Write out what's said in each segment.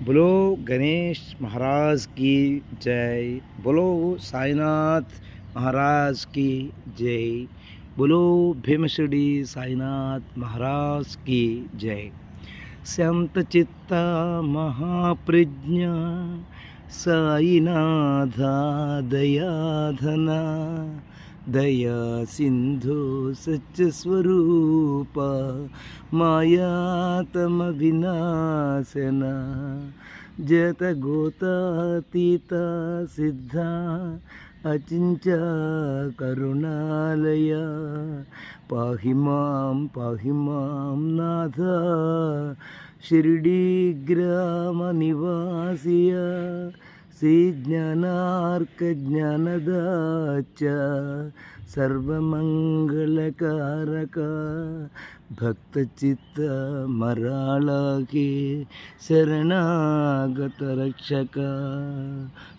बोलो गणेश महाराज की जय। बोलो साईनाथ महाराज की जय। बोलो भीमशिरडी साईनाथ महाराज की जय। शांतचित्ता महाप्रज्ञा साईनाथा दयाधना दया सिंधु सच्च स्वरूप मायातम विनाशना जत गोतातीता सिद्धा अचिंच करुणालय पाहि मां नाथ शिरडी ग्राम निवासिय श्री ज्ञानार्क ज्ञानदाच सर्वमंगलकारक भक्तचित्त मराळके शरणागत रक्षक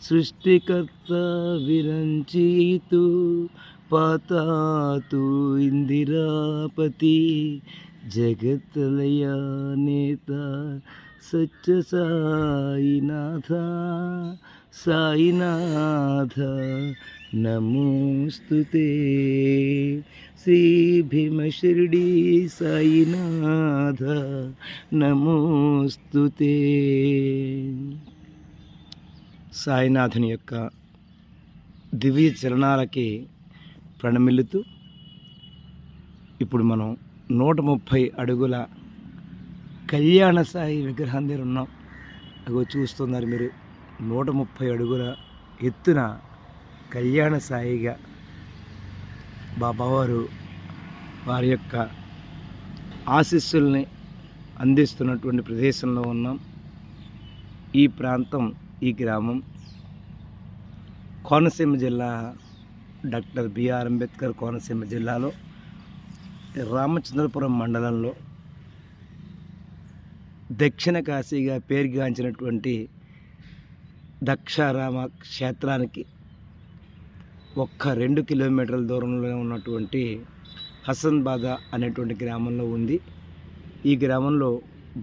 सृष्टिकर्ता विरंचितु पातातु इंदिरापति जगतलया नेता सच्च साईनाथ साईनाथ नमोस्तुते श्री भीमशिरडी साईनाथ नमोस्तुते। సాయినాథుని యొక్క దివ్య చరణాలకి ప్రణమిల్లుతూ ఇప్పుడు మనం 130 అడుగుల కళ్యాణ సాయి విగ్రహం దగ్గర ఉన్నాం. అగో చూస్తున్నారు మీరు, 130 అడుగుల ఎత్తున కళ్యాణ సాయిగా బాబావారు వారి యొక్క ఆశీస్సుల్ని అందిస్తున్నటువంటి ప్రదేశంలో ఉన్నాం. ఈ ప్రాంతం, ఈ గ్రామం కోనసీమ జిల్లా, డాక్టర్ బిఆర్ అంబేద్కర్ కోనసీమ జిల్లాలో రామచంద్రపురం మండలంలో దక్షిణ కాశీగా పేరుగాంచినటువంటి దక్షారామ క్షేత్రానికి ఒక్క 2 కిలోమీటర్ల దూరంలో ఉన్నటువంటి హసన్బాద అనేటువంటి గ్రామంలో ఉంది. ఈ గ్రామంలో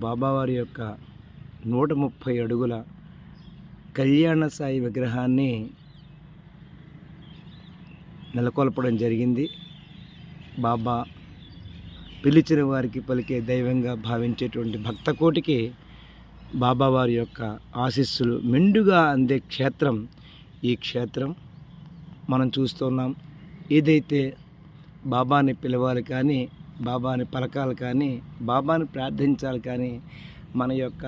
బాబావారి యొక్క 130 అడుగుల కళ్యాణ సాయి విగ్రహాన్ని నెలకొల్పడం జరిగింది. బాబా పిలిచిన వారికి పలికే దైవంగా భావించేటువంటి భక్తకోటికి బాబావారి యొక్క ఆశీస్సులు మెండుగా అందే క్షేత్రం ఈ క్షేత్రం. మనం చూస్తున్నాం, ఏదైతే బాబాని పిలవాలి కానీ, బాబాని పలకాలి కానీ, బాబాని ప్రార్థించాలి కానీ, మన యొక్క